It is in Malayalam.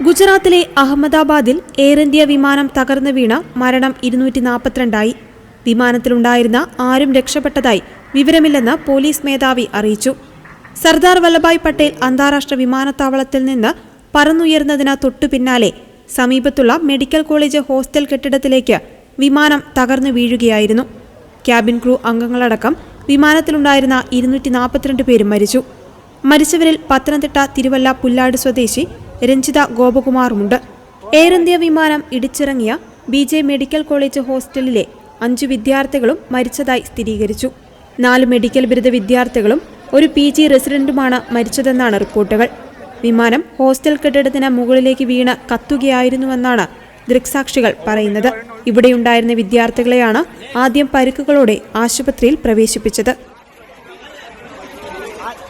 ഗുജറാത്തിലെ അഹമ്മദാബാദിൽ എയർ ഇന്ത്യ വിമാനം തകർന്നു വീണ മരണം 242. വിമാനത്തിലുണ്ടായിരുന്ന ആരും രക്ഷപ്പെട്ടതായി വിവരമില്ലെന്ന് പോലീസ് മേധാവി അറിയിച്ചു. സർദാർ വല്ലഭായ് പട്ടേൽ അന്താരാഷ്ട്ര വിമാനത്താവളത്തിൽ നിന്ന് പറന്നുയർന്നതിന് തൊട്ടു പിന്നാലെ സമീപത്തുള്ള മെഡിക്കൽ കോളേജ് ഹോസ്റ്റൽ കെട്ടിടത്തിലേക്ക് വിമാനം തകർന്നു വീഴുകയായിരുന്നു. ക്യാബിൻ ക്രൂ അംഗങ്ങളടക്കം വിമാനത്തിലുണ്ടായിരുന്ന 242 പേരും മരിച്ചു. മരിച്ചവരിൽ പത്തനംതിട്ട തിരുവല്ല പുല്ലാട് സ്വദേശി രഞ്ജിത ഗോപകുമാറുമുണ്ട്. എയർ ഇന്ത്യ വിമാനം ഇടിച്ചിറങ്ങിയ BJ മെഡിക്കൽ കോളേജ് ഹോസ്റ്റലിലെ 5 വിദ്യാർത്ഥികളും മരിച്ചതായി സ്ഥിരീകരിച്ചു. 4 മെഡിക്കൽ ബിരുദ വിദ്യാർത്ഥികളും ഒരു PG റെസിഡന്റുമാണ് മരിച്ചതെന്നാണ് റിപ്പോർട്ടുകൾ. വിമാനം ഹോസ്റ്റൽ കെട്ടിടത്തിന് മുകളിലേക്ക് വീണ് കത്തുകയായിരുന്നുവെന്നാണ് ദൃക്സാക്ഷികൾ പറയുന്നത്. ഇവിടെയുണ്ടായിരുന്ന വിദ്യാർത്ഥികളെയാണ് ആദ്യം പരിക്കുകളോടെ ആശുപത്രിയിൽ പ്രവേശിപ്പിച്ചത്.